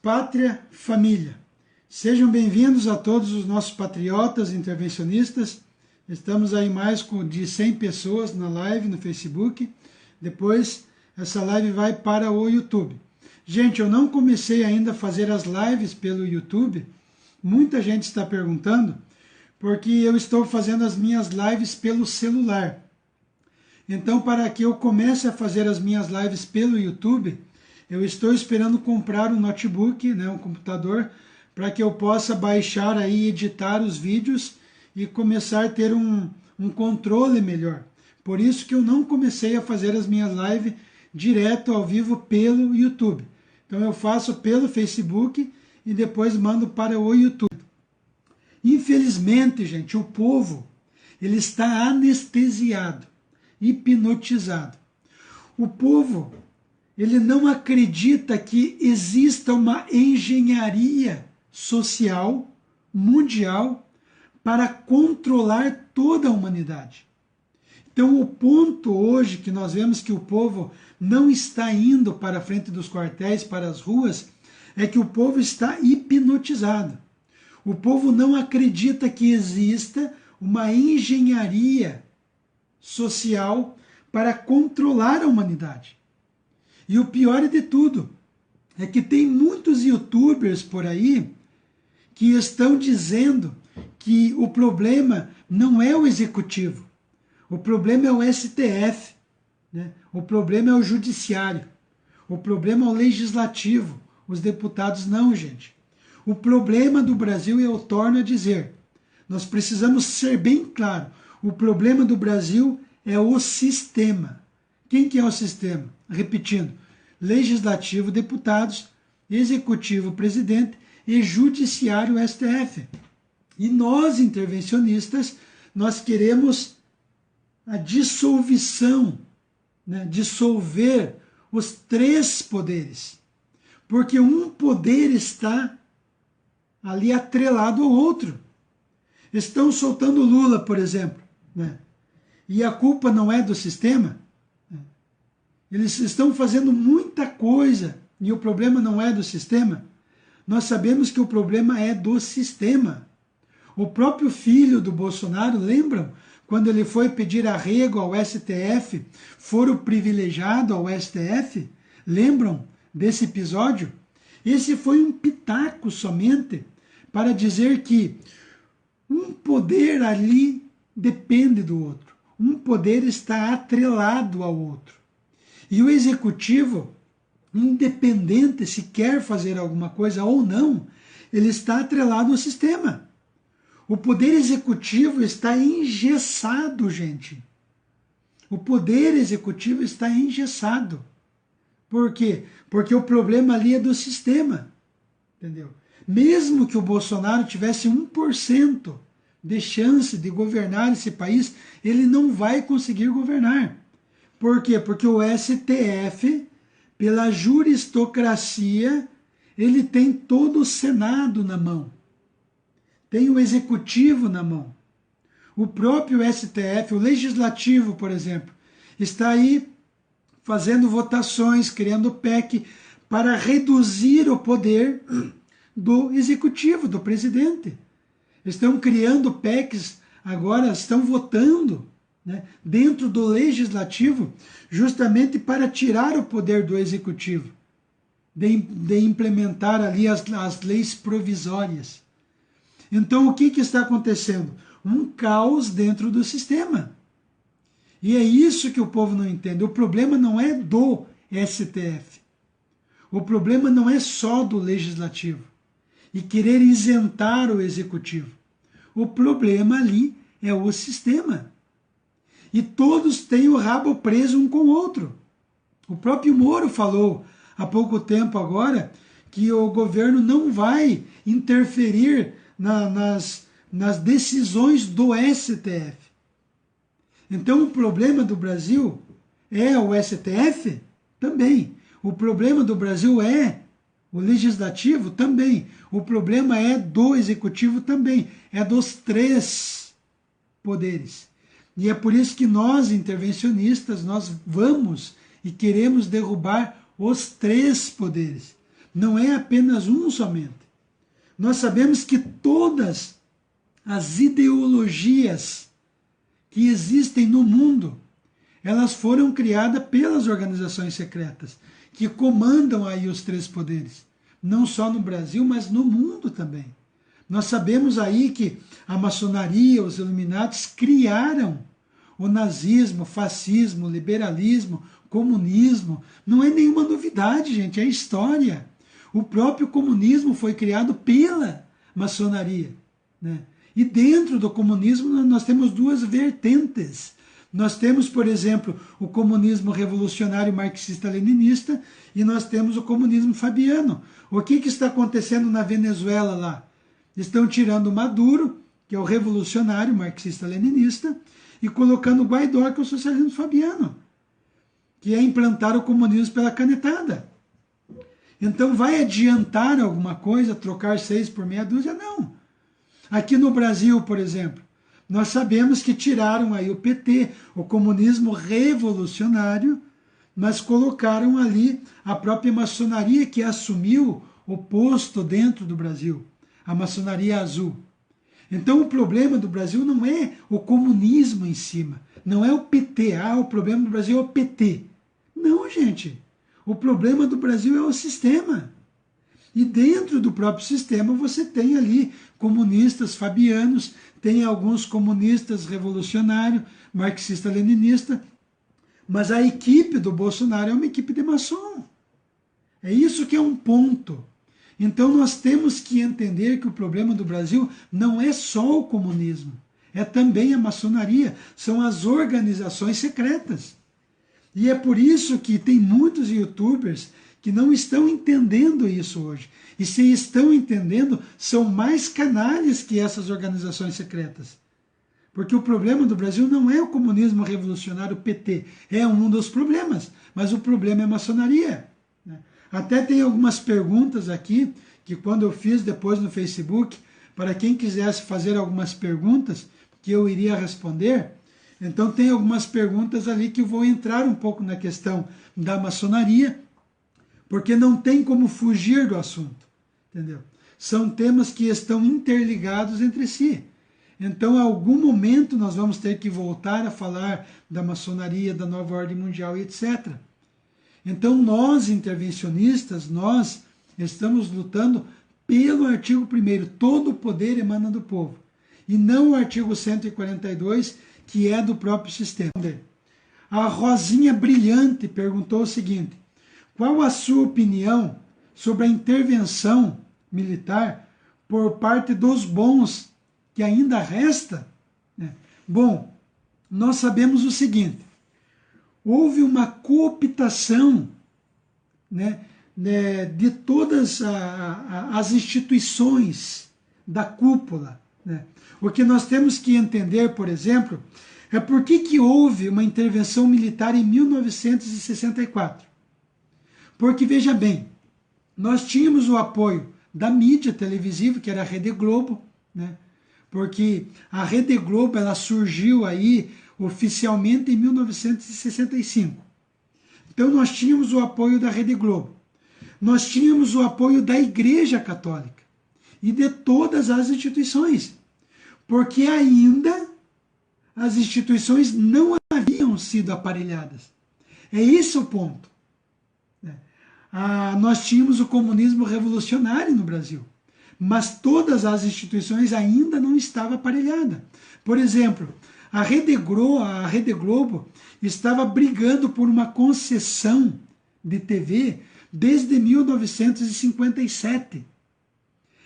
Pátria, família. Sejam bem-vindos a todos os nossos patriotas intervencionistas. Estamos aí mais de 100 pessoas na live no Facebook. Depois essa live vai para o YouTube. Gente, eu não comecei ainda a fazer as lives pelo YouTube. Muita gente está perguntando, porque eu estou fazendo as minhas lives pelo celular. Então, para que eu comece a fazer as minhas lives pelo YouTube, eu estou esperando comprar um notebook, um computador, para que eu possa baixar aí e editar os vídeos e começar a ter um controle melhor. Por isso que eu não comecei a fazer as minhas lives direto ao vivo pelo YouTube. Então eu faço pelo Facebook e depois mando para o YouTube. Infelizmente, gente, o povo ele está anestesiado, hipnotizado. O povo ele não acredita que exista uma engenharia social mundial para controlar toda a humanidade. Então, o ponto hoje que nós vemos que o povo não está indo para a frente dos quartéis, para as ruas, é que o povo está hipnotizado. O povo não acredita que exista uma engenharia social para controlar a humanidade. E o pior de tudo é que tem muitos youtubers por aí que estão dizendo que o problema não é o executivo, o problema é o STF, o problema é o judiciário, o problema é o legislativo, os deputados não, gente. O problema do Brasil, eu torno a dizer, nós precisamos ser bem claros, o problema do Brasil é o sistema. Quem que é o sistema? Repetindo, legislativo, deputados, executivo, presidente e judiciário, STF. E nós, intervencionistas, nós queremos a dissolução, dissolver os três poderes. Porque um poder está ali atrelado ao outro. Estão soltando Lula, por exemplo, e a culpa não é do sistema. Eles estão fazendo muita coisa e o problema não é do sistema. Nós sabemos que o problema é do sistema. O próprio filho do Bolsonaro, lembram? Quando ele foi pedir arrego ao STF, foro privilegiado ao STF? Lembram desse episódio? Esse foi um pitaco somente para dizer que um poder ali depende do outro. Um poder está atrelado ao outro. E o executivo, independente se quer fazer alguma coisa ou não, ele está atrelado ao sistema. O poder executivo está engessado, gente. O poder executivo está engessado. Por quê? Porque o problema ali é do sistema. Entendeu? Mesmo que o Bolsonaro tivesse 1% de chance de governar esse país, ele não vai conseguir governar. Por quê? Porque o STF, pela juristocracia, ele tem todo o Senado na mão. Tem o Executivo na mão. O próprio STF, o Legislativo, por exemplo, está aí fazendo votações, criando PEC, para reduzir o poder do Executivo, do presidente. Estão criando PECs, agora estão votando dentro do Legislativo, justamente para tirar o poder do Executivo, de implementar ali as leis provisórias. Então, o que está acontecendo? Um caos dentro do sistema. E é isso que o povo não entende. O problema não é do STF. O problema não é só do Legislativo e querer isentar o Executivo. O problema ali é o sistema. E todos têm o rabo preso um com o outro. O próprio Moro falou há pouco tempo agora que o governo não vai interferir nas decisões do STF. Então o problema do Brasil é o STF? Também. O problema do Brasil é o Legislativo? Também. O problema é do Executivo? Também. É dos três poderes. E é por isso que nós, intervencionistas, nós vamos e queremos derrubar os três poderes. não é apenas um somente. Nós sabemos que todas as ideologias que existem no mundo, elas foram criadas pelas organizações secretas, que comandam aí os três poderes, não só no Brasil, mas no mundo também. Nós sabemos aí que a maçonaria, os Illuminatis criaram o nazismo, o fascismo, o liberalismo, o comunismo. Não é nenhuma novidade, gente, é história. O próprio comunismo foi criado pela maçonaria, né? E dentro do comunismo nós temos duas vertentes. Nós temos, por exemplo, o comunismo revolucionário marxista-leninista e nós temos o comunismo fabiano. O que está acontecendo na Venezuela lá? Estão tirando o Maduro, que é o revolucionário marxista-leninista, e colocando o Guaidó, que é o socialismo fabiano, que é implantar o comunismo pela canetada. Então vai adiantar alguma coisa, trocar 6 por meia dúzia? Não. Aqui no Brasil, por exemplo, nós sabemos que tiraram aí o PT, o comunismo revolucionário, mas colocaram ali a própria maçonaria que assumiu o posto dentro do Brasil, a maçonaria azul. Então o problema do Brasil não é o comunismo em cima, não é o PT, o problema do Brasil é o PT. Não, gente. O problema do Brasil é o sistema. E dentro do próprio sistema você tem ali comunistas fabianos, tem alguns comunistas revolucionários, marxista-leninista, mas a equipe do Bolsonaro é uma equipe de maçom. É isso que é um ponto. Então nós temos que entender que o problema do Brasil não é só o comunismo, é também a maçonaria, são as organizações secretas. E é por isso que tem muitos youtubers que não estão entendendo isso hoje. E se estão entendendo, são mais canalhas que essas organizações secretas. Porque o problema do Brasil não é o comunismo revolucionário, o PT. É um dos problemas, mas o problema é a maçonaria. Até tem algumas perguntas aqui, que quando eu fiz depois no Facebook, para quem quisesse fazer algumas perguntas, que eu iria responder. Então tem algumas perguntas ali que eu vou entrar um pouco na questão da maçonaria, porque não tem como fugir do assunto, entendeu? São temas que estão interligados entre si. Então, em algum momento, nós vamos ter que voltar a falar da maçonaria, da nova ordem mundial e etc. Então, nós, intervencionistas, nós estamos lutando pelo artigo 1º, todo o poder emana do povo, e não o artigo 142, que é do próprio sistema. A Rosinha Brilhante perguntou o seguinte: qual a sua opinião sobre a intervenção militar por parte dos bons que ainda resta? Bom, nós sabemos o seguinte: houve uma cooptação de todas as instituições da cúpula. O que nós temos que entender, por exemplo, é por que houve uma intervenção militar em 1964. Porque, veja bem, nós tínhamos o apoio da mídia televisiva, que era a Rede Globo, porque a Rede Globo ela surgiu aí oficialmente em 1965. Então nós tínhamos o apoio da Rede Globo. Nós tínhamos o apoio da Igreja Católica e de todas as instituições, porque ainda as instituições não haviam sido aparelhadas. É esse o ponto. Nós tínhamos o comunismo revolucionário no Brasil, mas todas as instituições ainda não estavam aparelhadas. Por exemplo, a Rede Globo estava brigando por uma concessão de TV desde 1957.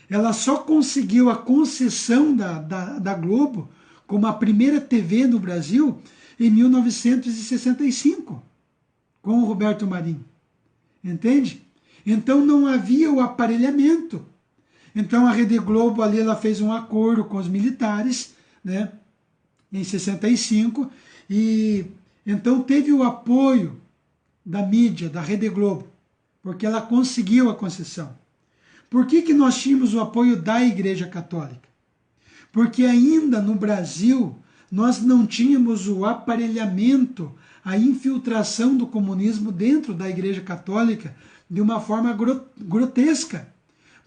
Ela só conseguiu a concessão da Globo como a primeira TV no Brasil em 1965, com o Roberto Marinho. Entende? Então não havia o aparelhamento. Então a Rede Globo ali ela fez um acordo com os militares, em 65, e então teve o apoio da mídia, da Rede Globo, porque ela conseguiu a concessão. Por que nós tínhamos o apoio da Igreja Católica? Porque ainda no Brasil nós não tínhamos o aparelhamento, a infiltração do comunismo dentro da Igreja Católica de uma forma grotesca.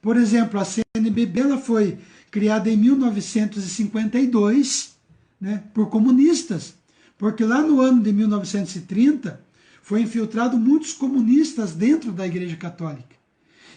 Por exemplo, a CNBB ela foi criada em 1952, né, por comunistas, porque lá no ano de 1930 foi infiltrado muitos comunistas dentro da Igreja Católica.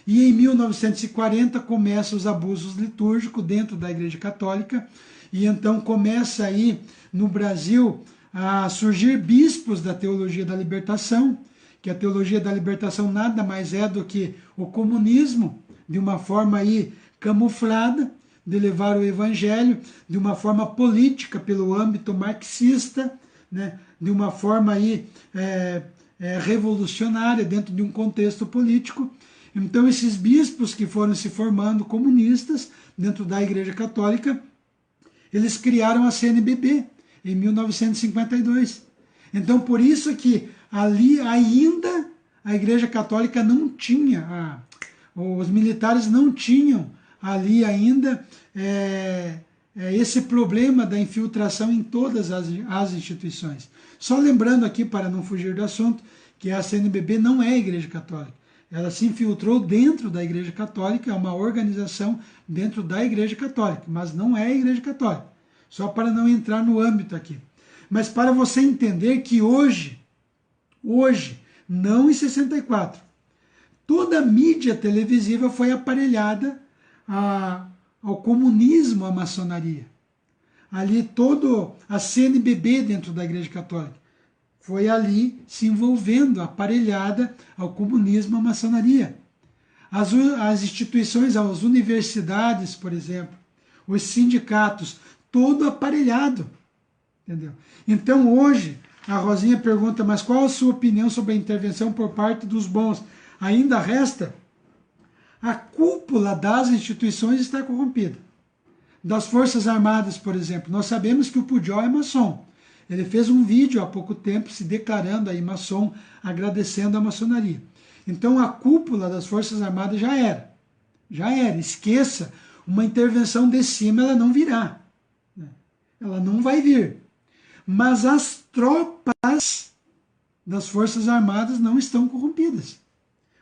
E em 1940 começam os abusos litúrgicos dentro da Igreja Católica, e então começa aí no Brasil a surgir bispos da teologia da libertação, que a teologia da libertação nada mais é do que o comunismo, de uma forma aí camuflada, de levar o evangelho de uma forma política pelo âmbito marxista, né, de uma forma aí revolucionária dentro de um contexto político. Então esses bispos que foram se formando comunistas dentro da Igreja Católica, eles criaram a CNBB em 1952. Então por isso que ali ainda a Igreja Católica não tinha, os militares não tinham ali ainda esse problema da infiltração em todas as instituições. Só lembrando aqui, para não fugir do assunto, que a CNBB não é a Igreja Católica. Ela se infiltrou dentro da Igreja Católica, é uma organização dentro da Igreja Católica, mas não é a Igreja Católica. Só para não entrar no âmbito aqui. Mas para você entender que hoje, não em 64, toda a mídia televisiva foi aparelhada ao comunismo, à maçonaria. Ali todo a CNBB dentro da Igreja Católica foi ali se envolvendo, aparelhada ao comunismo, à maçonaria. As instituições, as universidades, por exemplo, os sindicatos, todo aparelhado. Entendeu? Então hoje, a Rosinha pergunta, mas qual a sua opinião sobre a intervenção por parte dos bons? Ainda resta? A cúpula das instituições está corrompida. Das Forças Armadas, por exemplo, nós sabemos que o Pujol é maçom. Ele fez um vídeo há pouco tempo se declarando aí maçom, agradecendo a maçonaria. Então a cúpula das Forças Armadas já era. Já era. Esqueça, uma intervenção de cima ela não virá. Ela não vai vir. Mas as tropas das Forças Armadas não estão corrompidas.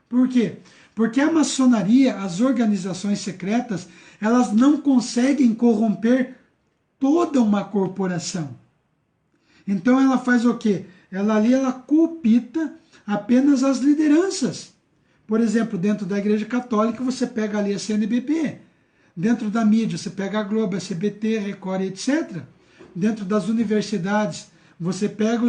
Por quê? Porque a maçonaria, as organizações secretas, elas não conseguem corromper toda uma corporação. Então ela faz o quê? Ela coopta apenas as lideranças. Por exemplo, dentro da Igreja Católica você pega ali a CNBB. Dentro da mídia você pega a Globo, a SBT, Record, etc. Dentro das universidades você pega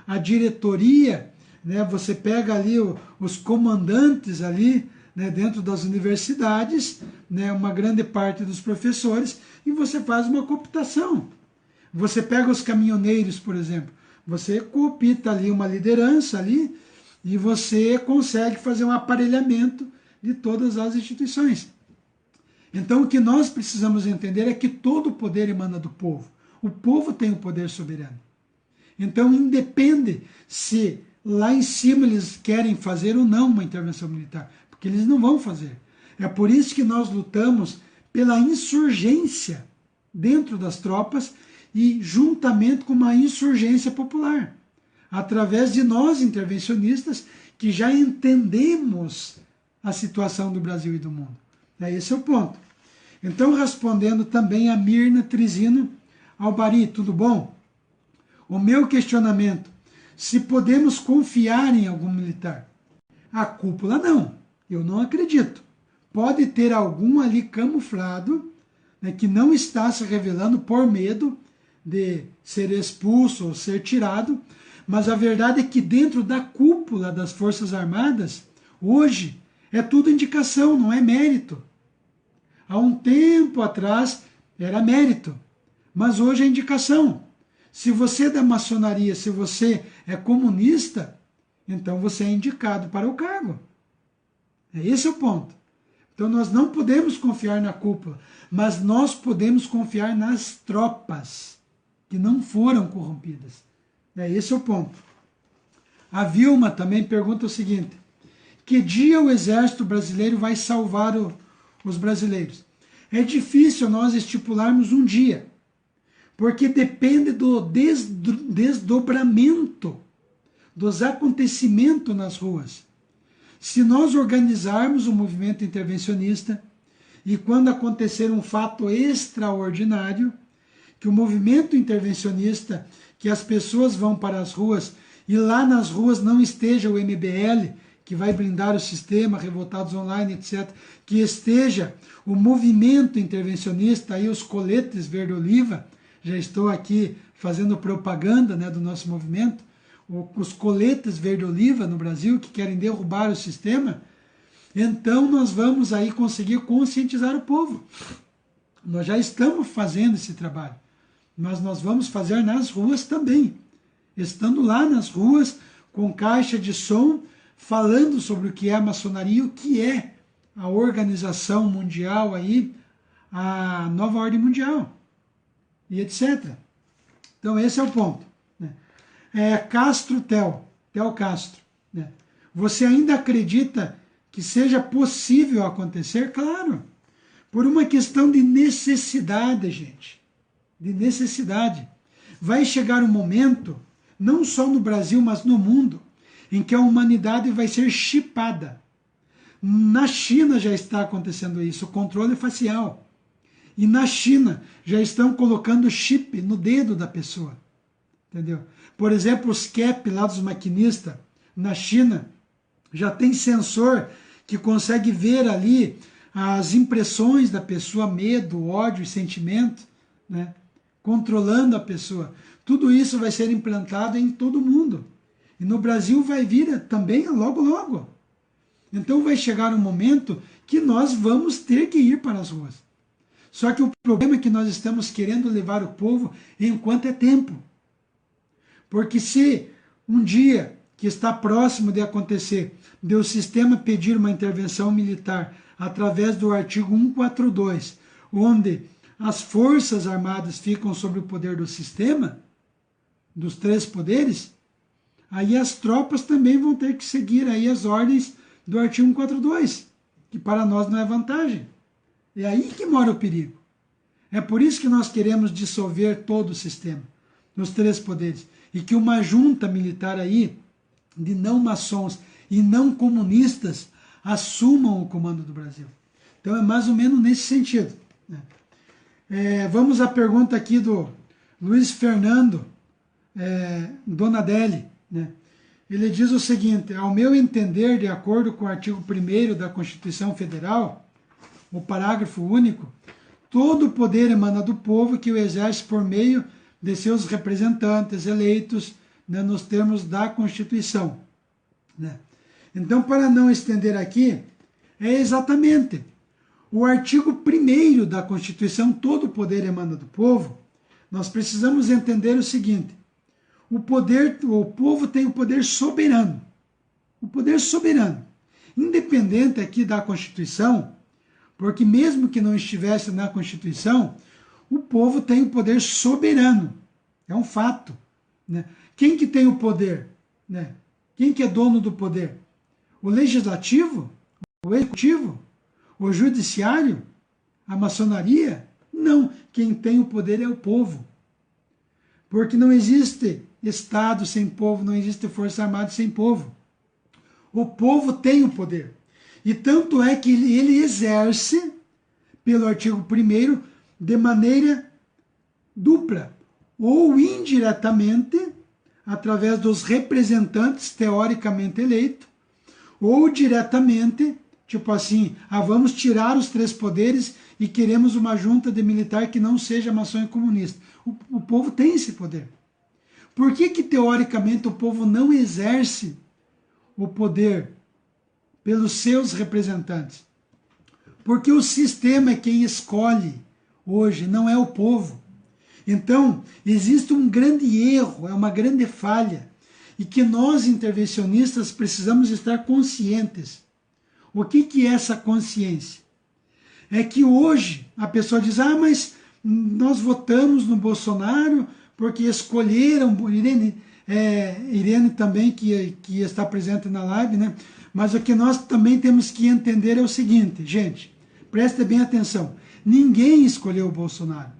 a diretoria, né? Você pega ali os comandantes ali, né, dentro das universidades, né, uma grande parte dos professores, e você faz uma cooptação. Você pega os caminhoneiros, por exemplo, você coopta ali uma liderança ali e você consegue fazer um aparelhamento de todas as instituições. Então o que nós precisamos entender é que todo o poder emana do povo. O povo tem o poder soberano. Então independe se lá em cima eles querem fazer ou não uma intervenção militar, porque eles não vão fazer. É por isso que nós lutamos pela insurgência dentro das tropas e juntamente com uma insurgência popular, através de nós intervencionistas que já entendemos a situação do Brasil e do mundo. Esse é o ponto. Então, respondendo também a Mirna Trizino Albari, tudo bom? O meu questionamento, se podemos confiar em algum militar? A cúpula não, eu não acredito. Pode ter algum ali camuflado, né, que não está se revelando por medo de ser expulso ou ser tirado, mas a verdade é que dentro da cúpula das Forças Armadas, hoje, é tudo indicação, não é mérito. Há um tempo atrás era mérito, mas hoje é indicação. Se você é da maçonaria, se você é comunista, então você é indicado para o cargo. Esse é o ponto. Então nós não podemos confiar na cúpula, mas nós podemos confiar nas tropas que não foram corrompidas. Esse é o ponto. A Vilma também pergunta o seguinte: que dia o exército brasileiro vai salvar os brasileiros? É difícil nós estipularmos um dia, porque depende do desdobramento dos acontecimentos nas ruas. se nós organizarmos o movimento intervencionista e quando acontecer um fato extraordinário, que o movimento intervencionista, que as pessoas vão para as ruas e lá nas ruas não esteja o MBL, que vai blindar o sistema, revoltados online, etc., que esteja o movimento intervencionista, aí os coletes verde-oliva, já estou aqui fazendo propaganda, né, do nosso movimento, os coletes verde-oliva no Brasil, que querem derrubar o sistema, então nós vamos aí conseguir conscientizar o povo. Nós já estamos fazendo esse trabalho, mas nós vamos fazer nas ruas também, estando lá nas ruas, com caixa de som, falando sobre o que é a maçonaria, o que é a organização mundial aí, a nova ordem mundial, e etc. Então esse é o ponto. Né? Castro Tel Castro. Né? Você ainda acredita que seja possível acontecer? Claro, por uma questão de necessidade, gente. De necessidade. Vai chegar um momento, não só no Brasil, mas no mundo, em que a humanidade vai ser chipada. Na China já está acontecendo isso, o controle facial. E na China já estão colocando chip no dedo da pessoa. Entendeu? Por exemplo, os CAP lá dos maquinistas, na China, já tem sensor que consegue ver ali as impressões da pessoa, medo, ódio e sentimento, né? Controlando a pessoa. Tudo isso vai ser implantado em todo mundo. E no Brasil vai vir também logo, logo. Então vai chegar um momento que nós vamos ter que ir para as ruas. Só que o problema é que nós estamos querendo levar o povo enquanto é tempo. Porque se um dia que está próximo de acontecer, de o sistema pedir uma intervenção militar através do artigo 142, onde as forças armadas ficam sob o poder do sistema, dos três poderes, aí as tropas também vão ter que seguir aí as ordens do artigo 142, que para nós não é vantagem. É aí que mora o perigo. É por isso que nós queremos dissolver todo o sistema, nos três poderes, e que uma junta militar aí, de não maçons e não comunistas, assumam o comando do Brasil. Então é mais ou menos nesse sentido. Né? Vamos à pergunta aqui do Luiz Fernando Donadelli. Né? Ele diz o seguinte: ao meu entender, de acordo com o artigo 1º da Constituição Federal, o parágrafo único, todo o poder emana do povo, que o exerce por meio de seus representantes eleitos, né, nos termos da Constituição. Né? Então, para não estender aqui, é exatamente o artigo 1º da Constituição, todo o poder emana do povo. Nós precisamos entender o seguinte: o povo tem o poder soberano. O poder soberano. Independente aqui da Constituição, porque mesmo que não estivesse na Constituição, o povo tem o poder soberano. É um fato. Né? Quem que tem o poder? Né? Quem que é dono do poder? O legislativo? O executivo? O judiciário? A maçonaria? Não. Quem tem o poder é o povo. Porque não existe Estado sem povo, não existe Força Armada sem povo. O povo tem o poder. E tanto é que ele exerce, pelo artigo 1º, de maneira dupla, ou indiretamente, através dos representantes teoricamente eleitos, ou diretamente, tipo assim, vamos tirar os três poderes e queremos uma junta de militar que não seja maçom e comunista. O povo tem esse poder. Por que teoricamente o povo não exerce o poder pelos seus representantes? Porque o sistema é quem escolhe hoje, não é o povo. Então, existe um grande erro, é uma grande falha, e que nós, intervencionistas, precisamos estar conscientes. O que é essa consciência? É que hoje a pessoa diz: mas nós votamos no Bolsonaro porque escolheram, Irene também, que está presente na live, né? Mas o que nós também temos que entender é o seguinte, gente, preste bem atenção, ninguém escolheu o Bolsonaro.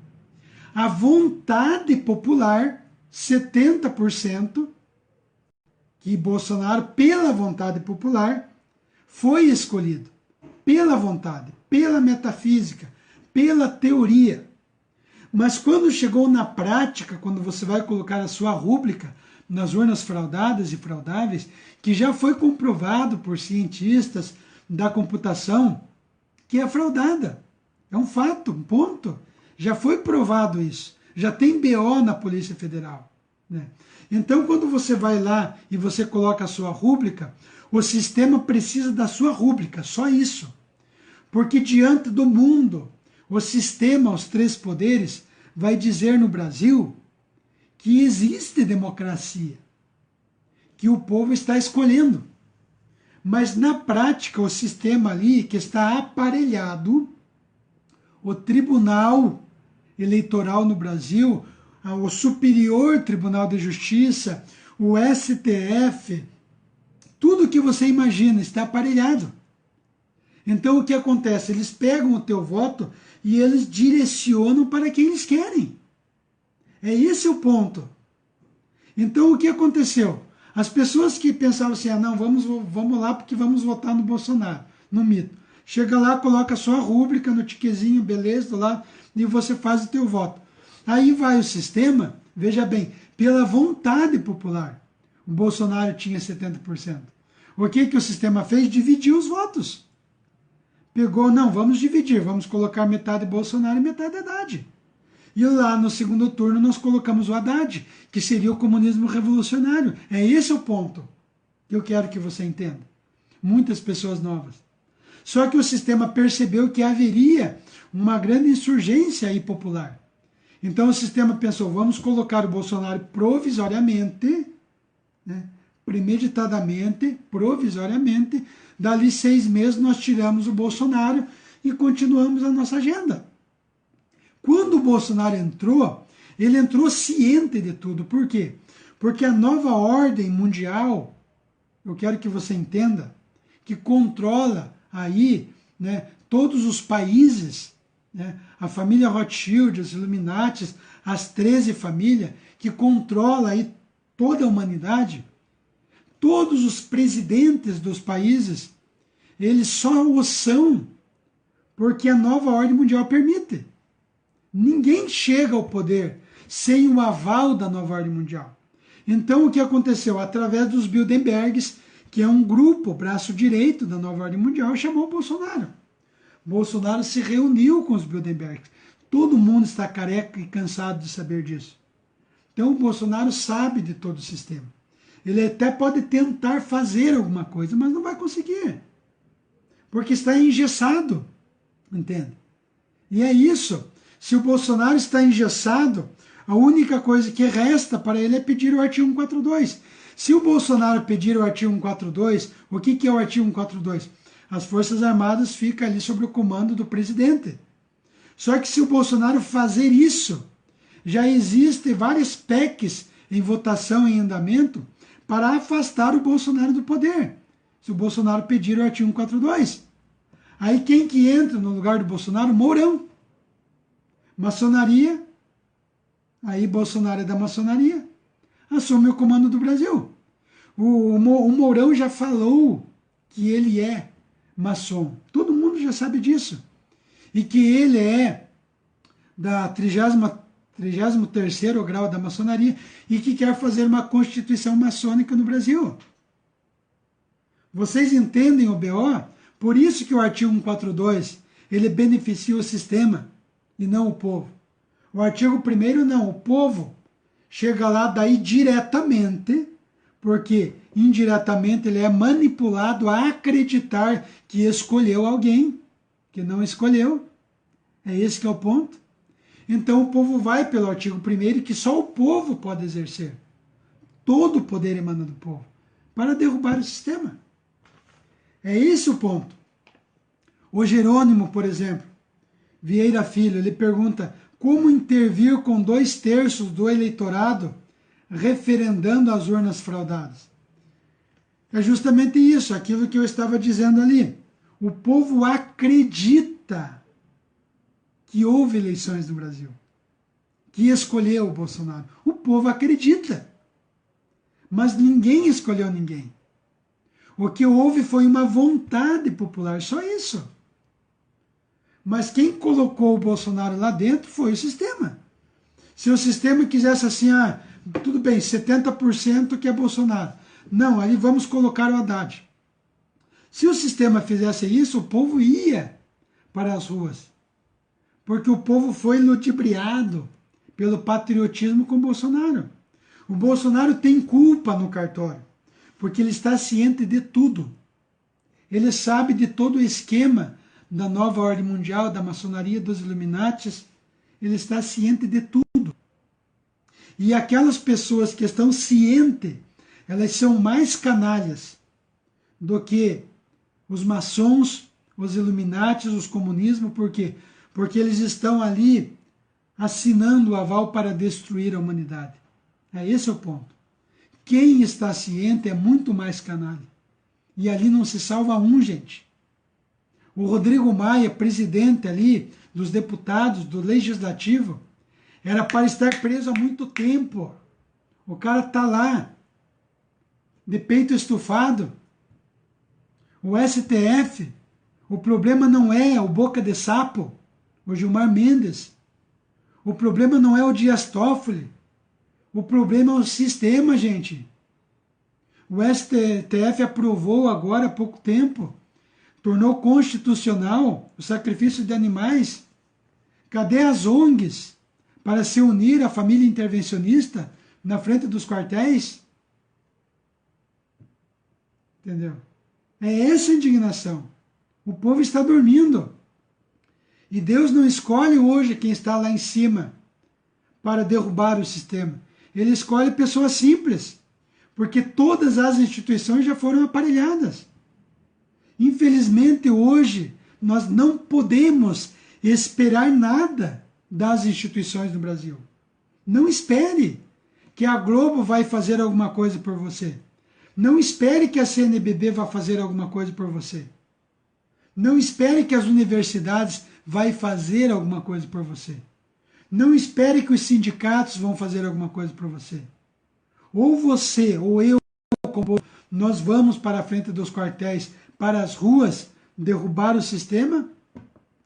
A vontade popular, 70%, que Bolsonaro, pela vontade popular, foi escolhido pela vontade, pela metafísica, pela teoria. Mas quando chegou na prática, quando você vai colocar a sua rúbrica nas urnas fraudadas e fraudáveis, que já foi comprovado por cientistas da computação que é fraudada. É um fato, um ponto. Já foi provado isso. Já tem BO na Polícia Federal, né? Então, quando você vai lá e você coloca a sua rúbrica, o sistema precisa da sua rúbrica, só isso. Porque diante do mundo, o sistema, os três poderes, vai dizer no Brasil que existe democracia, que o povo está escolhendo. Mas na prática, o sistema ali que está aparelhado, o Tribunal Eleitoral no Brasil, o Superior Tribunal de Justiça, o STF, tudo que você imagina está aparelhado. Então o que acontece? Eles pegam o teu voto e eles direcionam para quem eles querem. É esse o ponto. Então o que aconteceu? As pessoas que pensavam assim, não, vamos lá porque vamos votar no Bolsonaro, no mito. Chega lá, coloca a sua rúbrica no tiquezinho, beleza, lá, e você faz o teu voto. Aí vai o sistema, veja bem, pela vontade popular. O Bolsonaro tinha 70%. O que o sistema fez? Dividiu os votos. Pegou, não, vamos dividir, vamos colocar metade Bolsonaro e metade Haddad. E lá no segundo turno nós colocamos o Haddad, que seria o comunismo revolucionário. É esse o ponto que eu quero que você entenda. Muitas pessoas novas. Só que o sistema percebeu que haveria uma grande insurgência aí popular. Então o sistema pensou, vamos colocar o Bolsonaro provisoriamente, né, premeditadamente, provisoriamente, dali 6 meses nós tiramos o Bolsonaro e continuamos a nossa agenda. Quando o Bolsonaro entrou, ele entrou ciente de tudo. Por quê? Porque a nova ordem mundial, eu quero que você entenda, que controla aí, né, todos os países, né, a família Rothschild, os Illuminatis, as 13 famílias, que controla aí toda a humanidade, todos os presidentes dos países, eles só o são porque a nova ordem mundial permite. Ninguém chega ao poder sem o aval da nova ordem mundial. Então o que aconteceu? Através dos Bilderbergs, que é um grupo, braço direito da nova ordem mundial, chamou o Bolsonaro. Bolsonaro se reuniu com os Bilderbergs. Todo mundo está careca e cansado de saber disso. Então o Bolsonaro sabe de todo o sistema. Ele até pode tentar fazer alguma coisa, mas não vai conseguir. Porque está engessado. Entende? E é isso. Se o Bolsonaro está engessado, a única coisa que resta para ele é pedir o artigo 142. Se o Bolsonaro pedir o artigo 142, o que é o artigo 142? As Forças Armadas ficam ali sob o comando do presidente. Só que se o Bolsonaro fazer isso, já existem várias PECs em votação em andamento para afastar o Bolsonaro do poder. Se o Bolsonaro pedir o artigo 142. Aí quem que entra no lugar do Bolsonaro? Mourão. Maçonaria, aí Bolsonaro é da maçonaria, assume o comando do Brasil. O Mourão já falou que ele é maçom. Todo mundo já sabe disso. E que ele é da 33º grau da maçonaria e que quer fazer uma constituição maçônica no Brasil. Vocês entendem o BO? Por isso que o artigo 142, ele beneficia o sistema e não o povo. O artigo 1º não, o povo chega lá daí diretamente, porque indiretamente ele é manipulado a acreditar que escolheu alguém que não escolheu. É esse que é o ponto. Então o povo vai pelo artigo 1º que só o povo pode exercer. Todo o poder emana do povo para derrubar o sistema. É esse o ponto. O Jerônimo, por exemplo, Vieira Filho, ele pergunta como intervir com 2/3 do eleitorado referendando as urnas fraudadas. É justamente isso, aquilo que eu estava dizendo ali. O povo acredita que houve eleições no Brasil, que escolheu o Bolsonaro. O povo acredita, mas ninguém escolheu ninguém. O que houve foi uma vontade popular, só isso. Mas quem colocou o Bolsonaro lá dentro foi o sistema. Se o sistema quisesse assim, tudo bem, 70% que é Bolsonaro. Não, aí vamos colocar o Haddad. Se o sistema fizesse isso, o povo ia para as ruas. Porque o povo foi ludibriado pelo patriotismo com o Bolsonaro. O Bolsonaro tem culpa no cartório, porque ele está ciente de tudo. Ele sabe de todo o esquema da nova ordem mundial, da maçonaria, dos Illuminatis. Ele está ciente de tudo. E aquelas pessoas que estão cientes, elas são mais canalhas do que os maçons, os Illuminatis, os comunismos. Por quê? Porque eles estão ali assinando o aval para destruir a humanidade. Esse é o ponto. Quem está ciente é muito mais canalha. E ali não se salva um, gente. O Rodrigo Maia, presidente ali dos deputados, do Legislativo, era para estar preso há muito tempo. O cara está lá, de peito estufado. O STF, o problema não é o Boca de Sapo, o Gilmar Mendes. O problema não é o Dias Toffoli. O problema é o sistema, gente. O STF aprovou agora há pouco tempo, tornou constitucional o sacrifício de animais. Cadê as ONGs para se unir à família intervencionista na frente dos quartéis? Entendeu? É essa a indignação. O povo está dormindo. E Deus não escolhe hoje quem está lá em cima para derrubar o sistema. Ele escolhe pessoas simples, porque todas as instituições já foram aparelhadas. Infelizmente, hoje, nós não podemos esperar nada das instituições do Brasil. Não espere que a Globo vai fazer alguma coisa por você. Não espere que a CNBB vá fazer alguma coisa por você. Não espere que as universidades vai fazer alguma coisa por você. Não espere que os sindicatos vão fazer alguma coisa por você. Ou você, ou eu, nós vamos para a frente dos quartéis, para as ruas, derrubar o sistema,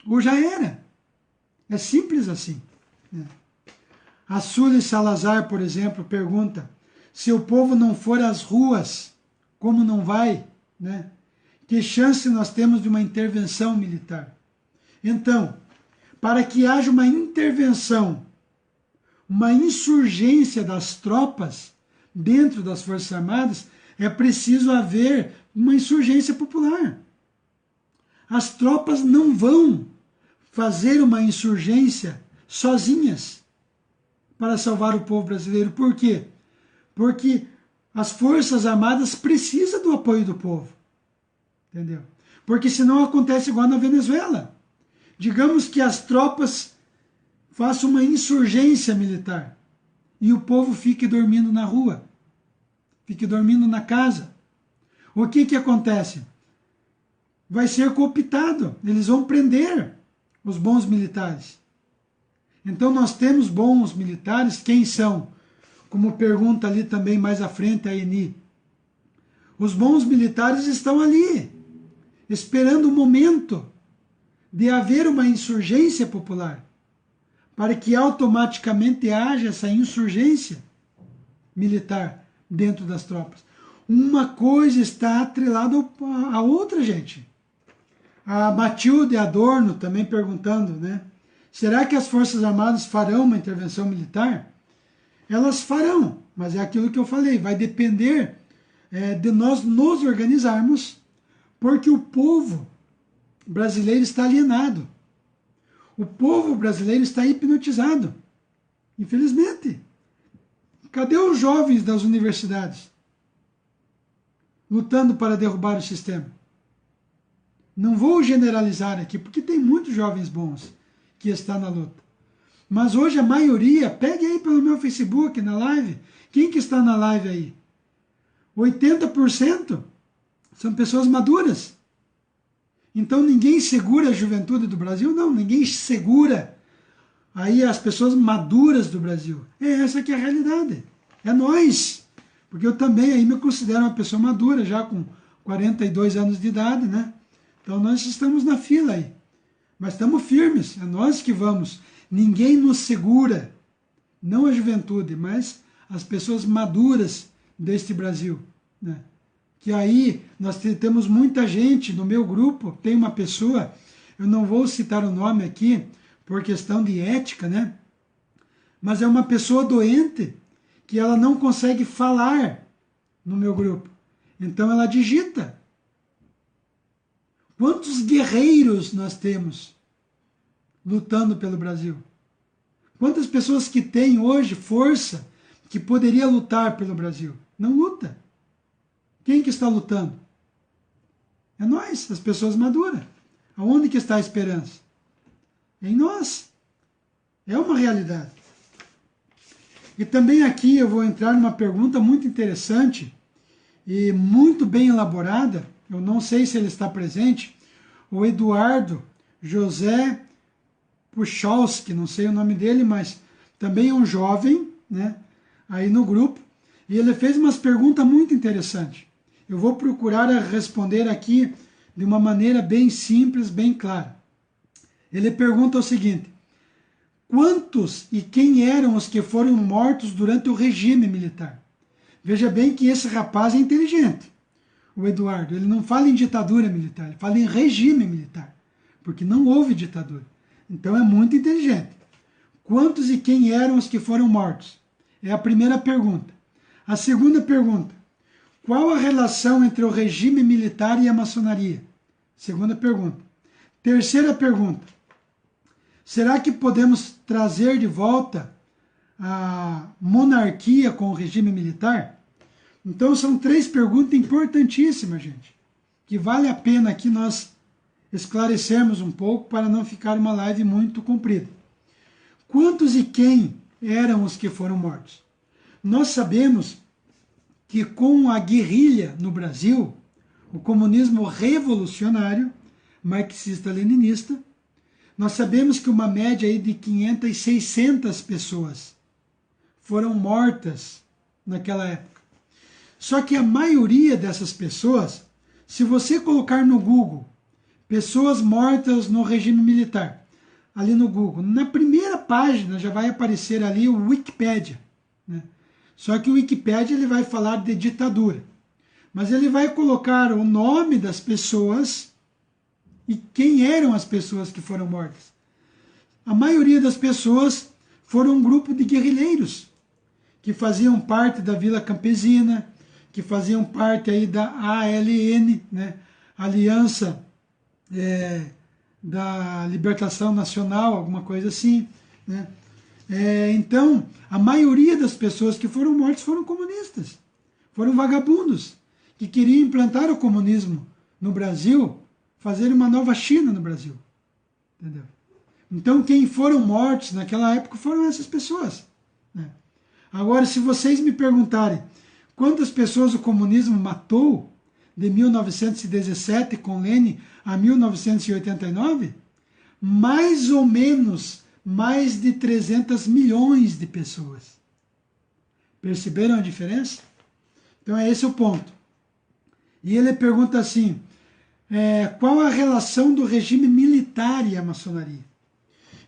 ou já era. É simples assim. A Sueli Salazar, por exemplo, pergunta, se o povo não for às ruas, como não vai, né? Que chance nós temos de uma intervenção militar? Então, para que haja uma intervenção, uma insurgência das tropas dentro das Forças Armadas, é preciso haver uma insurgência popular. As tropas não vão fazer uma insurgência sozinhas para salvar o povo brasileiro. Por quê? Porque as Forças Armadas precisam do apoio do povo. Entendeu? Porque senão acontece igual na Venezuela. Digamos que as tropas façam uma insurgência militar e o povo fique dormindo na rua, fique dormindo na casa. O que acontece? Vai ser cooptado, eles vão prender os bons militares. Então nós temos bons militares, quem são? Como pergunta ali também mais à frente a Eni. Os bons militares estão ali, esperando o momento de haver uma insurgência popular, para que automaticamente haja essa insurgência militar dentro das tropas. Uma coisa está atrelada à outra, gente. A Matilde Adorno também perguntando, né? Será que as Forças Armadas farão uma intervenção militar? Elas farão, mas é aquilo que eu falei, vai depender de nós nos organizarmos, porque o povo brasileiro está alienado. O povo brasileiro está hipnotizado. Infelizmente. Cadê os jovens das universidades lutando para derrubar o sistema? Não vou generalizar aqui, porque tem muitos jovens bons que estão na luta. Mas hoje a maioria, pegue aí pelo meu Facebook, na live, quem que está na live aí? 80% são pessoas maduras. Então ninguém segura a juventude do Brasil? Não, ninguém segura aí as pessoas maduras do Brasil. É essa que é a realidade. É nós. Porque eu também aí me considero uma pessoa madura, já com 42 anos de idade, né? Então nós estamos na fila aí. Mas estamos firmes, é nós que vamos. Ninguém nos segura, não a juventude, mas as pessoas maduras deste Brasil, né? Que aí nós temos muita gente no meu grupo, tem uma pessoa, eu não vou citar o nome aqui por questão de ética, né? Mas é uma pessoa doente que ela não consegue falar no meu grupo. Então ela digita. Quantos guerreiros nós temos lutando pelo Brasil? Quantas pessoas que têm hoje força que poderia lutar pelo Brasil? Não luta. Quem que está lutando? É nós, as pessoas maduras. Aonde que está a esperança? Em nós. É uma realidade. E também aqui eu vou entrar numa pergunta muito interessante e muito bem elaborada. Eu não sei se ele está presente. O Eduardo José Puchalski, não sei o nome dele, mas também é um jovem, né, aí no grupo. E ele fez umas perguntas muito interessantes. Eu vou procurar responder aqui de uma maneira bem simples, bem clara. Ele pergunta o seguinte: quantos e quem eram os que foram mortos durante o regime militar? Veja bem que esse rapaz é inteligente, o Eduardo. Ele não fala em ditadura militar, ele fala em regime militar, porque não houve ditadura. Então é muito inteligente. Quantos e quem eram os que foram mortos? É a primeira pergunta. A segunda pergunta: qual a relação entre o regime militar e a maçonaria? Segunda pergunta. Terceira pergunta: será que podemos trazer de volta a monarquia com o regime militar? Então são três perguntas importantíssimas, gente, que vale a pena aqui nós esclarecermos um pouco para não ficar uma live muito comprida. Quantos e quem eram os que foram mortos? Nós sabemos que com a guerrilha no Brasil, o comunismo revolucionário, marxista-leninista, nós sabemos que uma média aí de 500 e 600 pessoas foram mortas naquela época. Só que a maioria dessas pessoas, se você colocar no Google, pessoas mortas no regime militar, ali no Google, na primeira página já vai aparecer ali o Wikipédia, né? Só que o Wikipédia ele vai falar de ditadura, mas ele vai colocar o nome das pessoas e quem eram as pessoas que foram mortas. A maioria das pessoas foram um grupo de guerrilheiros que faziam parte da Vila Campesina, que faziam parte aí da ALN, né? Aliança da Libertação Nacional, alguma coisa assim, né? Então, a maioria das pessoas que foram mortas foram comunistas, foram vagabundos, que queriam implantar o comunismo no Brasil, fazer uma nova China no Brasil. Entendeu? Então, quem foram mortos naquela época foram essas pessoas, né? Agora, se vocês me perguntarem quantas pessoas o comunismo matou de 1917 com Lenin a 1989, mais ou menos mais de 300 milhões de pessoas. Perceberam a diferença? Então é esse o ponto. E ele pergunta assim, qual a relação do regime militar e a maçonaria?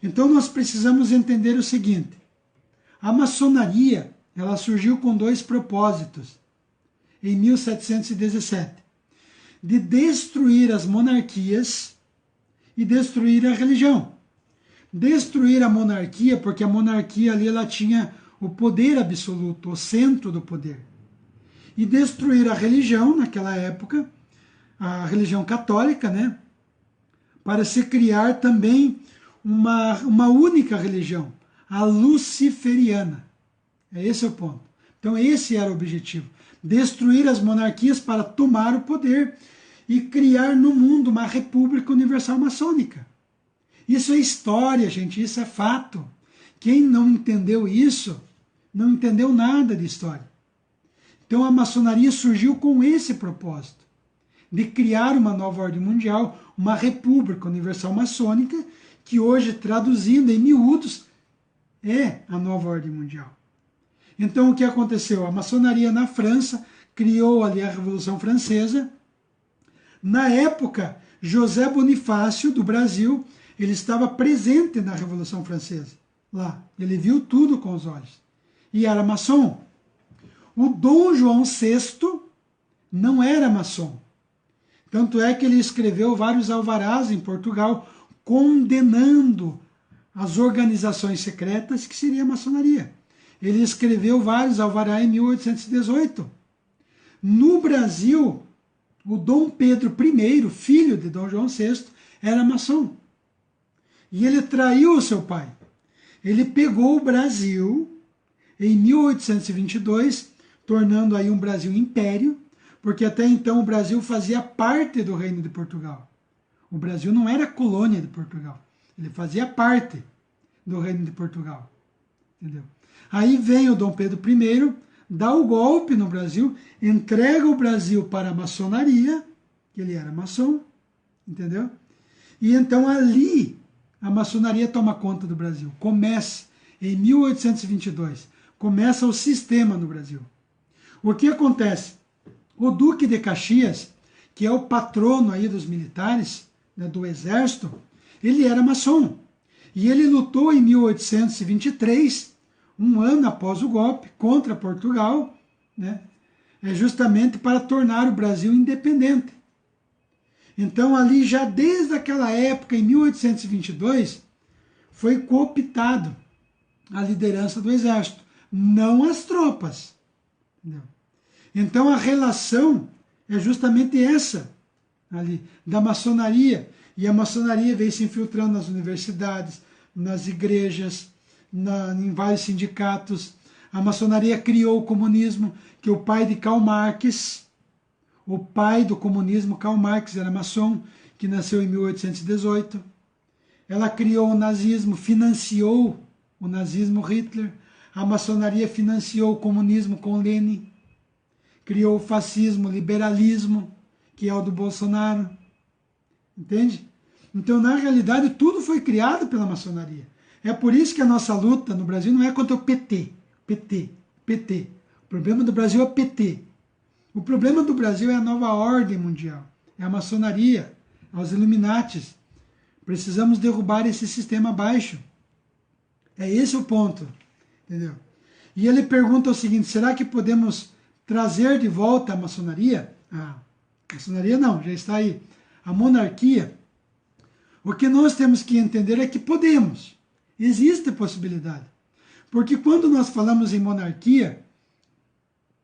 Então nós precisamos entender o seguinte: a maçonaria ela surgiu com dois propósitos em 1717, de destruir as monarquias e destruir a religião. Destruir a monarquia, porque a monarquia ali ela tinha o poder absoluto, o centro do poder. E destruir a religião, naquela época, a religião católica, né? Para se criar também uma única religião, a luciferiana. Esse é o ponto. Então esse era o objetivo. Destruir as monarquias para tomar o poder e criar no mundo uma república universal maçônica. Isso é história, gente, isso é fato. Quem não entendeu isso, não entendeu nada de história. Então a maçonaria surgiu com esse propósito, de criar uma nova ordem mundial, uma república universal maçônica, que hoje, traduzindo em miúdos, é a nova ordem mundial. Então o que aconteceu? A maçonaria na França criou ali a Revolução Francesa, Na época, José Bonifácio, do Brasil, ele estava presente na Revolução Francesa, lá. Ele viu tudo com os olhos. E era maçom. O Dom João VI não era maçom. Tanto é que ele escreveu vários alvarás em Portugal, condenando as organizações secretas, que seria a maçonaria. Ele escreveu vários alvarás em 1818. No Brasil, o Dom Pedro I, filho de Dom João VI, era maçom. E ele traiu o seu pai. Ele pegou o Brasil em 1822, tornando aí um Brasil império, porque até então o Brasil fazia parte do Reino de Portugal. O Brasil não era colônia de Portugal. Ele fazia parte do Reino de Portugal. Entendeu? Aí vem o Dom Pedro I, dá o golpe no Brasil, entrega o Brasil para a maçonaria, que ele era maçom, entendeu? E então ali a maçonaria toma conta do Brasil. Começa em 1822, começa o sistema no Brasil. O que acontece? O Duque de Caxias, que é o patrono aí dos militares, né, do exército, ele era maçom. E ele lutou em 1823, um ano após o golpe, contra Portugal, né, justamente para tornar o Brasil independente. Então, ali já desde aquela época, em 1822, foi cooptado a liderança do exército, não as tropas. Entendeu? Então, a relação é justamente essa, ali, da maçonaria. E a maçonaria veio se infiltrando nas universidades, nas igrejas, em vários sindicatos. A maçonaria criou o comunismo, que o pai de Karl Marx, o pai do comunismo, Karl Marx, era maçom, que nasceu em 1818. Ela criou o nazismo, financiou o nazismo Hitler. A maçonaria financiou o comunismo com Lenin. Criou o fascismo, o liberalismo, que é o do Bolsonaro. Entende? Então, na realidade, tudo foi criado pela maçonaria. É por isso que a nossa luta no Brasil não é contra o PT. PT. O problema do Brasil é o PT. O problema do Brasil é a nova ordem mundial. É a maçonaria, é os Illuminatis. Precisamos derrubar esse sistema abaixo. É esse o ponto. Entendeu? E ele pergunta o seguinte, será que podemos trazer de volta a maçonaria? A maçonaria não, já está aí. A monarquia. O que nós temos que entender é que podemos. Existe possibilidade. Porque quando nós falamos em monarquia,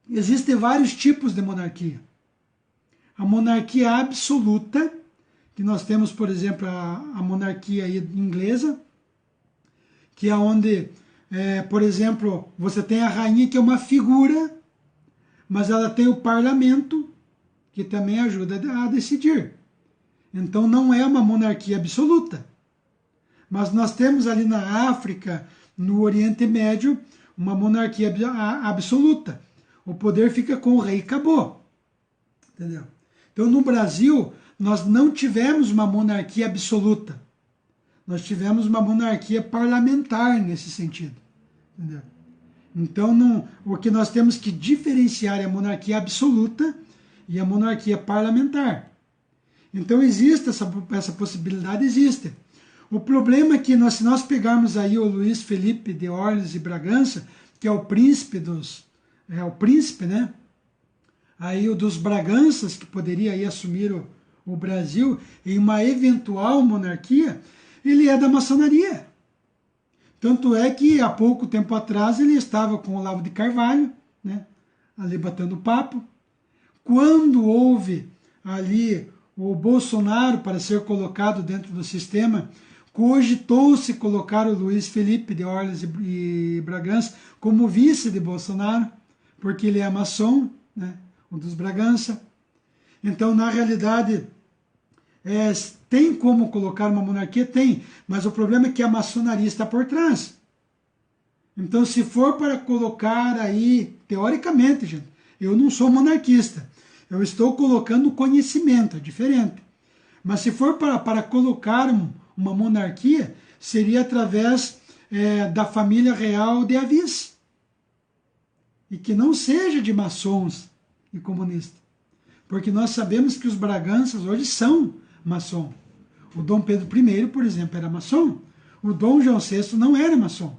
existem vários tipos de monarquia. A monarquia absoluta, que nós temos, por exemplo, a monarquia inglesa, que é onde, por exemplo, você tem a rainha, que é uma figura, mas ela tem o parlamento, que também ajuda a decidir. Então não é uma monarquia absoluta. Mas nós temos ali na África, no Oriente Médio, uma monarquia absoluta. O poder fica com o rei e acabou. Entendeu? Então no Brasil, nós não tivemos uma monarquia absoluta. Nós tivemos uma monarquia parlamentar nesse sentido. Entendeu? Então o que nós temos que diferenciar é a monarquia absoluta e a monarquia parlamentar. Então existe essa possibilidade, existe. O problema é que se nós pegarmos aí o Luiz Felipe de Orleans e Bragança, que é o príncipe né? Aí o dos Braganças, que poderia aí assumir o Brasil em uma eventual monarquia, ele é da maçonaria. Tanto é que há pouco tempo atrás ele estava com o Olavo de Carvalho, né? Ali batendo papo. Quando houve ali o Bolsonaro para ser colocado dentro do sistema, cogitou-se colocar o Luiz Felipe de Orleans e Bragança como vice de Bolsonaro, porque ele é maçom, né, um dos Bragança. Então, na realidade, tem como colocar uma monarquia? Tem, mas o problema é que a maçonaria está por trás. Então, se for para colocar aí, teoricamente, gente, eu não sou monarquista, eu estou colocando conhecimento, é diferente. Mas se for para colocar uma monarquia, seria através da família real de Avis. E que não seja de maçons e comunistas. Porque nós sabemos que os Braganças hoje são maçom. O Dom Pedro I, por exemplo, era maçom. O Dom João VI não era maçom.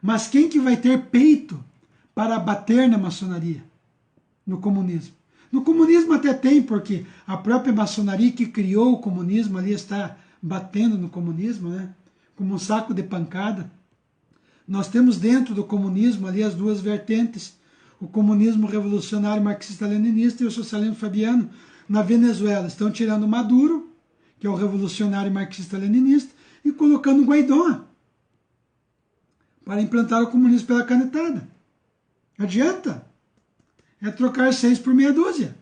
Mas quem que vai ter peito para bater na maçonaria? No comunismo. No comunismo até tem, porque a própria maçonaria que criou o comunismo ali está batendo no comunismo, né? Como um saco de pancada. Nós temos dentro do comunismo ali as duas vertentes, o comunismo revolucionário marxista-leninista e o socialismo fabiano na Venezuela. Estão tirando Maduro, que é o revolucionário marxista-leninista, e colocando Guaidó para implantar o comunismo pela canetada. Adianta? É trocar 6 por meia dúzia.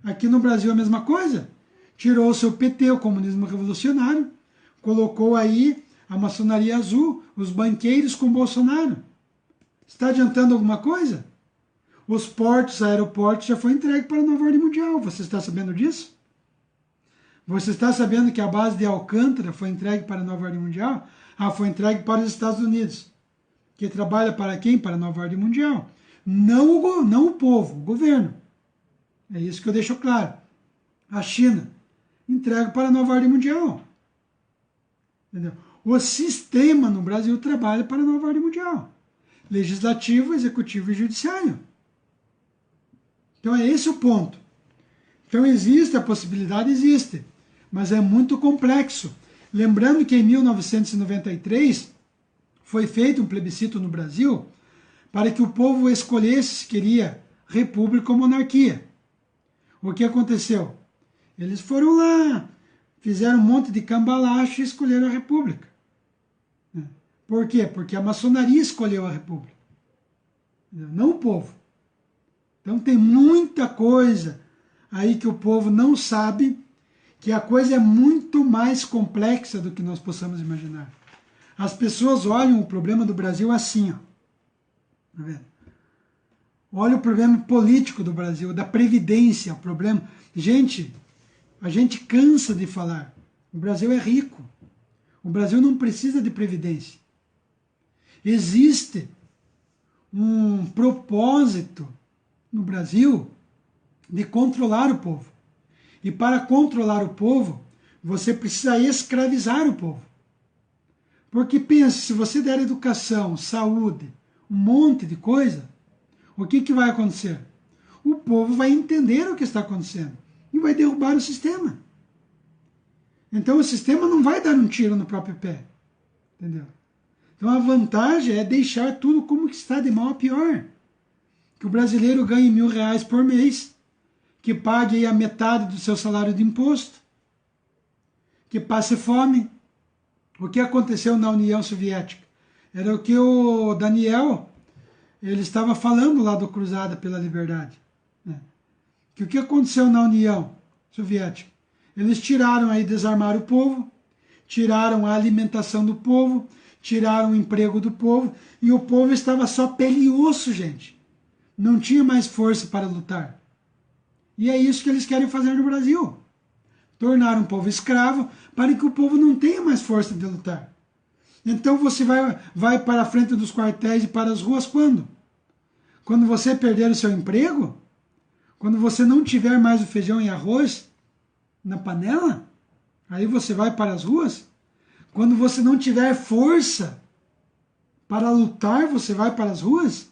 Aqui no Brasil a mesma coisa. Tirou o seu PT, o comunismo revolucionário, colocou aí a maçonaria azul, os banqueiros com Bolsonaro. Está adiantando alguma coisa? Os portos, aeroportos já foi entregue para a nova ordem mundial. Você está sabendo disso? Você está sabendo que a base de Alcântara foi entregue para a nova ordem mundial? Ah, foi entregue para os Estados Unidos. Que trabalha para quem? Para a nova ordem mundial. Não o povo, o governo. É isso que eu deixo claro. A China entrega para a nova ordem mundial. Entendeu? O sistema no Brasil trabalha para a nova ordem mundial. Legislativo, executivo e judiciário. Então é esse o ponto. Então existe a possibilidade, existe, mas é muito complexo. Lembrando que em 1993 foi feito um plebiscito no Brasil para que o povo escolhesse se queria república ou monarquia. O que aconteceu? Eles foram lá, fizeram um monte de cambalacho e escolheram a república. Por quê? Porque a maçonaria escolheu a república, não o povo. Então tem muita coisa aí que o povo não sabe, que a coisa é muito mais complexa do que nós possamos imaginar. As pessoas olham o problema do Brasil assim, ó. Tá vendo? Olha o problema político do Brasil, da previdência, o problema. Gente, a gente cansa de falar. O Brasil é rico. O Brasil não precisa de previdência. Existe um propósito no Brasil de controlar o povo. E para controlar o povo, você precisa escravizar o povo. Porque pense, se você der educação, saúde, um monte de coisa, o que vai acontecer? O povo vai entender o que está acontecendo e vai derrubar o sistema. Então o sistema não vai dar um tiro no próprio pé. Entendeu? Então a vantagem é deixar tudo como que está, de mal a pior. Que o brasileiro ganhe R$1.000 por mês, que pague aí a metade do seu salário de imposto, que passe fome. O que aconteceu na União Soviética? Era o que o Daniel, ele estava falando lá do Cruzada pela Liberdade. Né? Que o que aconteceu na União Soviética? Eles tiraram aí, desarmaram o povo, tiraram a alimentação do povo, tiraram o emprego do povo, e o povo estava só pele e osso, gente. Não tinha mais força para lutar. E é isso que eles querem fazer no Brasil. Tornar um povo escravo para que o povo não tenha mais força de lutar. Então você vai para a frente dos quartéis e para as ruas quando? Quando você perder o seu emprego? Quando você não tiver mais o feijão e arroz na panela? Aí você vai para as ruas? Quando você não tiver força para lutar, você vai para as ruas?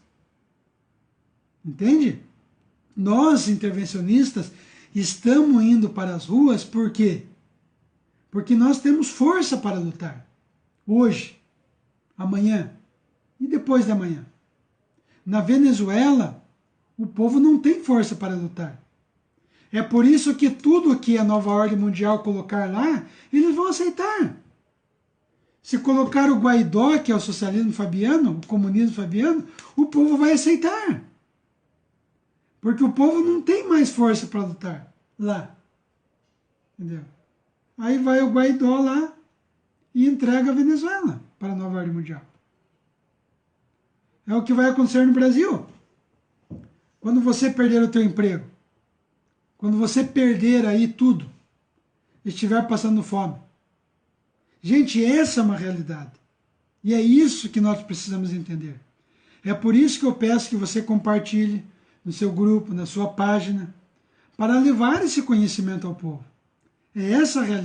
Entende? Nós, intervencionistas, estamos indo para as ruas por quê? Porque nós temos força para lutar. Hoje, amanhã e depois de amanhã. Na Venezuela, o povo não tem força para lutar. É por isso que tudo que a nova ordem mundial colocar lá, eles vão aceitar. Se colocar o Guaidó, que é o socialismo fabiano, o comunismo fabiano, o povo vai aceitar. Porque o povo não tem mais força para lutar lá. Entendeu? Aí vai o Guaidó lá e entrega a Venezuela para a nova ordem mundial. É o que vai acontecer no Brasil. Quando você perder o teu emprego, quando você perder aí tudo, estiver passando fome. Gente, essa é uma realidade. E é isso que nós precisamos entender. É por isso que eu peço que você compartilhe, no seu grupo, na sua página, para levar esse conhecimento ao povo. É essa a realidade.